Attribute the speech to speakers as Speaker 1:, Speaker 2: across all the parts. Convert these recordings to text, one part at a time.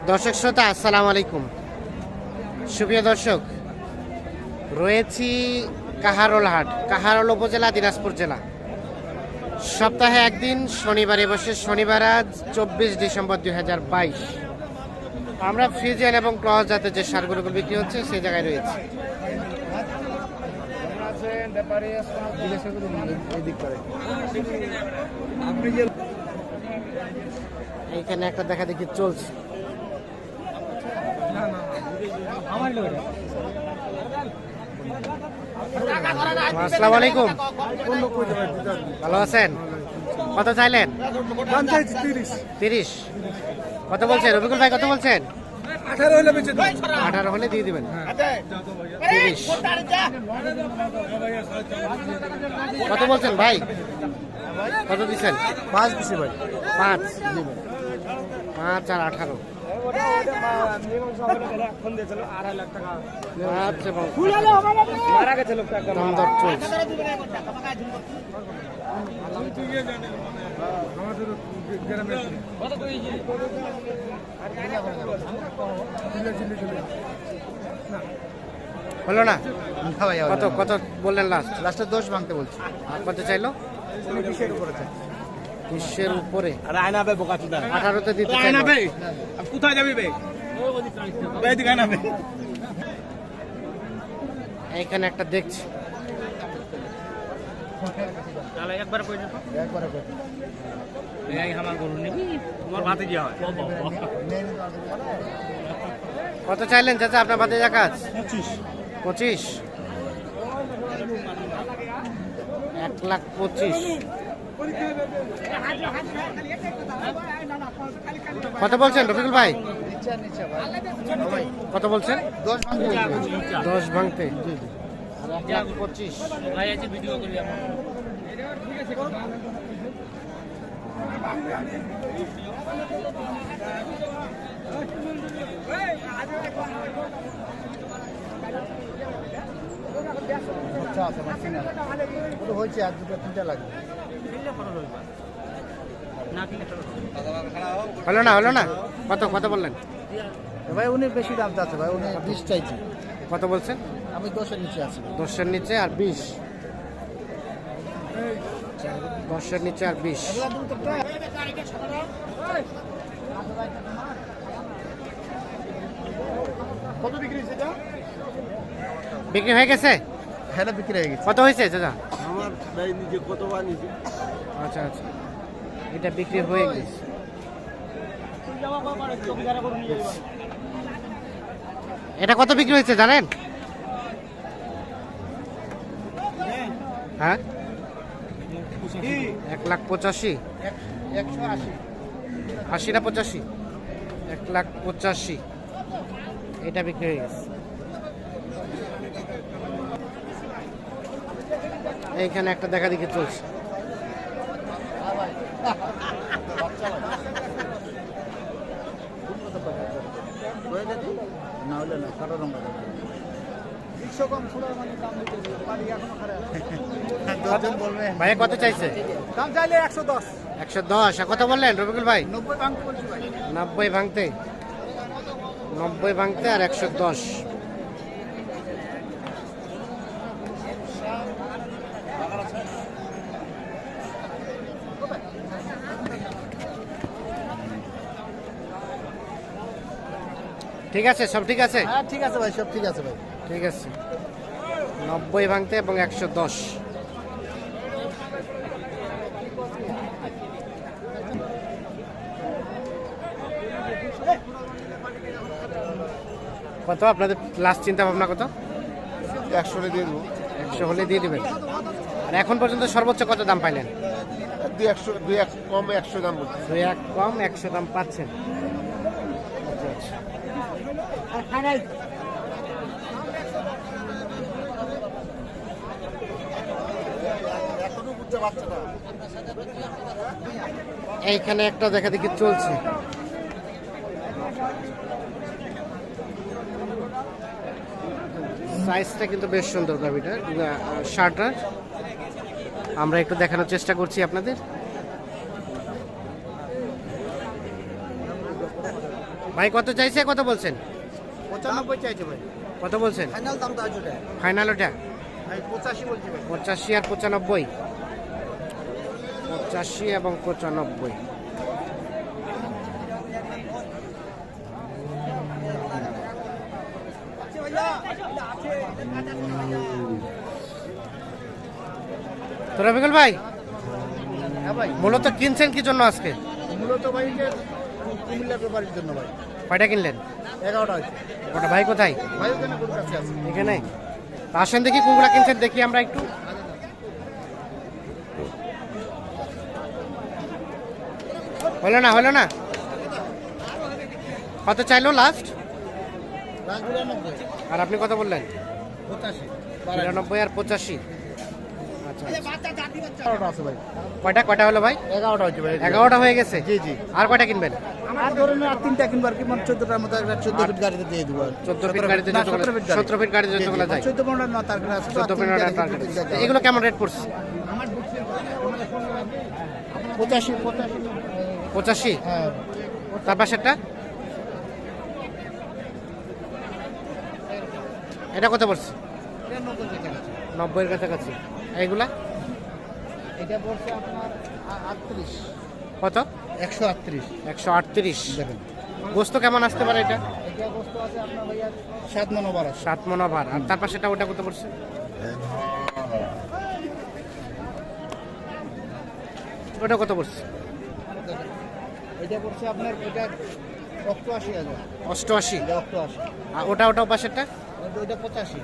Speaker 1: দর্শক শ্রোতা আসসালামু আলাইকুম। সুপ্রিয় দর্শক, রয়েছি কাহারোল হাট, কাহারোল উপজেলা, দিনাজপুর জেলা। সপ্তাহে একদিন শনিবারে বসে, শনিবার আজ 24 ডিসেম্বর 2022। আমরা ফ্রিজিয়ান এবং ক্রস জাতের যে সারগুলো বিক্রি হচ্ছে সেই জায়গায় রয়েছে। এইখানে একটা দেখা দেখি চলছে। আসসালামু আলাইকুম, ভালো আছেন? কত চাইলেন? 30। কত বলছেন রবিকুল ভাই, কত বলছেন? 18 হলে দিয়ে দিবেন। 30 কত বলছেন ভাই? কত দিচ্ছেন?
Speaker 2: 5 দিছি ভাই।
Speaker 1: 5 আর 18। আচ্ছা, দাম দর চলছে। হলো না? কত কত বললেন লাস্ট?
Speaker 2: লাস্টে 10 ভাঙতে বলছি।
Speaker 1: কত চাইলো?
Speaker 2: 20-এর উপরে চাই।
Speaker 1: 20-এর উপরে।
Speaker 2: আরে আয়না বে বোকা চুদা।
Speaker 1: 18তে দিতে চাই।
Speaker 2: আয়না বে। আব কোথায় যাবি বে? বে দিকে না বে।
Speaker 1: এইখানে একটা দেখছি।
Speaker 2: তাহলে একবার কই দিত। একবার কই। এই আমার গরু নিবি, তোমার ভাতে কি হয়?
Speaker 1: কত চাইলেন চাচা আপনার ভাতিজা কাজ? 25। 1,25,000। কত বলছেন রফিকুল ভাই? কত বলছেন? 10 ভাঙতে। 1,25,000
Speaker 2: ভাই আছে ভিডিও করি আমরা। আচ্ছা আচ্ছা মাসিনা ওটা হইছে আর দুটো তিনটা লাগবে।
Speaker 1: হলো না? কত কত বললেন
Speaker 2: ভাই? উনি বেশি দাম চাচ্ছে ভাই, উনি 20 চাইছে।
Speaker 1: কত বলছেন?
Speaker 2: আমি 10-এর নিচে আছি।
Speaker 1: 10-এর নিচে আর 20। 10-এর নিচে আর 20।
Speaker 2: কত বিক্রি হয়েছে এটা?
Speaker 1: বিক্রি হয়ে গেছে?
Speaker 2: হ্যাঁ বিক্রি হয়ে গেছে।
Speaker 1: কত হয়েছে দাদা?
Speaker 2: আমার ভাই নিজে কতবার নিছে।
Speaker 1: আচ্ছা আচ্ছা, এটা বিক্রি হয়ে গেছে। এটা কত বিক্রি হয়েছে জানেন? হ্যাঁ, 1,85,000।
Speaker 2: 180
Speaker 1: 80 না 85? 1,85,000 এটা বিক্রি হয়ে গেছে। এইখানে একটা দেখা দেখি চলছে।
Speaker 2: না হলে না কারো রঙ
Speaker 1: ভাই কত চাইছে?
Speaker 2: দাম চাইলে 110।
Speaker 1: 110। আর কত বললেন রবিকুল ভাই?
Speaker 2: 90 ভাঙতে বলছি ভাই।
Speaker 1: 90 ভাঙতে। 90 ভাঙতে আর 110। ঠিক আছে, সব ঠিক আছে?
Speaker 2: হ্যাঁ ঠিক আছে ভাই, সব ঠিক আছে ভাই।
Speaker 1: ঠিক আছে, 90 ভাঙতে এবং 110। কত আপনাদের লাস্ট চিন্তা ভাবনা কত?
Speaker 2: 100 হলে দিয়ে দেবো।
Speaker 1: 100 হলে দিয়ে দিবেন। আর এখন পর্যন্ত সর্বোচ্চ কত দাম পাইলেন?
Speaker 2: 2 কম 100 দাম বলছি।
Speaker 1: 2 কম 100 দাম পাচ্ছেন। এইখানে একটা দেখা দেখি চলছে। সাইজটা কিন্তু বেশ সুন্দর গাভিটার, শার্টার। আমরা একটু দেখানোর চেষ্টা করছি আপনাদের। ভাই কত চাইছে, কত বলছেন?
Speaker 3: 95 চাইছে ভাই।
Speaker 1: কত বলছেন?
Speaker 3: ফাইনাল দাম তো আছে ওটা।
Speaker 1: ফাইনাল ওটা
Speaker 3: ভাই 85 বলছি ভাই।
Speaker 1: 85 আর 95, 85 এবং 95। তো রফিকুল ভাই,
Speaker 3: হ্যাঁ ভাই,
Speaker 1: মূলত কিনছেন কি জন্য আজকে?
Speaker 3: মূলত ভাই যে কুমিল্লার ব্যাপারের জন্য ভাই।
Speaker 1: কয়টা কিনলেন?
Speaker 3: 11টা আছে
Speaker 1: ওটা ভাই কোথায়?
Speaker 3: ভাই, ওখানে গরুর কাছে আছে।
Speaker 1: এখানে তা আসেন দেখি কোনগুলা কিনছেন, দেখি আমরা একটু। হলো না, হলো না। কত চাইলো লাস্ট?
Speaker 3: রাজ 92,
Speaker 1: আর আপনি কত বললেন?
Speaker 3: 85,
Speaker 1: 92 আর 85। আচ্ছা,
Speaker 3: 11টা আছে ভাই।
Speaker 1: কয়টা কয়টা হলো ভাই?
Speaker 3: 11টা হচ্ছে ভাই।
Speaker 1: 11টা হয়ে গেছে।
Speaker 3: জি জি।
Speaker 1: আর কয়টা কিনবেন?
Speaker 3: আর ধরেন আর 3টা কিনবার কি, মানে 14টার মতো একটা 14 ফিট গাড়িতে দিয়ে দিব।
Speaker 1: 14 ফিট গাড়িতে যতগুলো, 17 ফিট গাড়িতে যতগুলো যায়,
Speaker 3: 14 15 না তার কাছে
Speaker 1: 14 ফিট গাড়ি টার্গেট। এগুলো কেমন রেট পড়ছে?
Speaker 3: 85
Speaker 1: 85।
Speaker 3: হ্যাঁ।
Speaker 1: তার পাশেরটা এটা কত পড়ছে? 90 এর কাছাকাছি। এইগুলা
Speaker 3: এটা পড়ছে আপনার 38,
Speaker 1: কত?
Speaker 3: 138
Speaker 1: 138।
Speaker 3: দেখেন।
Speaker 1: গোস্ত কেমন আসতে পারে এটা?
Speaker 3: এটা কষ্ট আছে আপনার ভাইয়া 7 মন ওভার আছে।
Speaker 1: 7 মন ওভার। আর তার পাশেটা ওটা কত পড়ছে? ওটা কত পড়ছে?
Speaker 3: এটা পড়ছে আপনার এটা 88,000।
Speaker 1: 88।
Speaker 3: এটা 88,
Speaker 1: আর ওটা ওটা পাশেরটা
Speaker 3: ওইটা 85।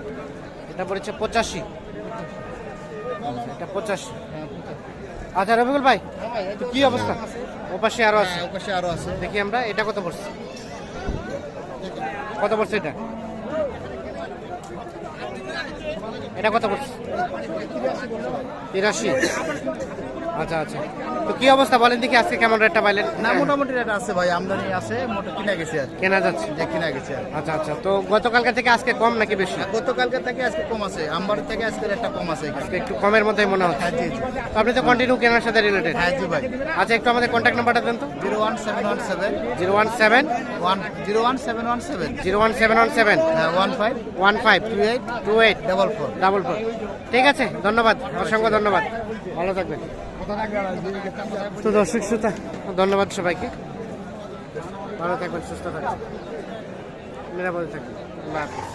Speaker 1: এটা পড়েছে 85। এটা 85।
Speaker 3: হ্যাঁ 85।
Speaker 1: আচ্ছা রবিকুল ভাই,
Speaker 3: হ্যাঁ ভাই,
Speaker 1: তো কি অবস্থা? ও পাশে আরো আছে,
Speaker 3: হ্যাঁ, ওপাশে আরো আছে।
Speaker 1: দেখি আমরা। এটা কত পড়ছে? কত পড়ছে এটা? এটা কত পড়ছে? 83। আচ্ছা আচ্ছা, তো কি অবস্থা বলেন দেখি, আজকে কেমন রেটটা পাইলেন?
Speaker 3: না মোটামুটি রেট আছে ভাই, আমদানি আছে, মোটা কিনা গেছে আর
Speaker 1: কেনা যাচ্ছে।
Speaker 3: যে কিনা গেছে আর।
Speaker 1: আচ্ছা আচ্ছা, তো গতকালকে থেকে আজকে কম নাকি বেশি?
Speaker 3: গতকালকে থেকে আজকে কম আছে, আমবার থেকে আজকে রেটটা কম আছে এখানে।
Speaker 1: আজকে একটু কমের মধ্যে মনে হচ্ছে।
Speaker 3: হ্যাঁ জি জি।
Speaker 1: তো আপনি তো কন্টিনিউ কেনার সাথে রিলেটেড।
Speaker 3: হ্যাঁ জি ভাই।
Speaker 1: আচ্ছা, একটু আমাদের কন্ট্যাক্ট নাম্বারটা দেন তো।
Speaker 3: 01717
Speaker 1: 017
Speaker 3: 01717
Speaker 1: 01717
Speaker 3: হ্যাঁ 15
Speaker 1: 15
Speaker 3: 28
Speaker 1: 28
Speaker 3: 44।
Speaker 1: 44। ঠিক আছে, ধন্যবাদ, অসংখ্য ধন্যবাদ, ভালো থাকবেন। তো দর্শক শ্রোতা, ধন্যবাদ সবাইকে, ভালো থাকবেন, সুস্থ থাকবেন, নিরাপদে থাকবেন। আল্লাহ হাফেজ।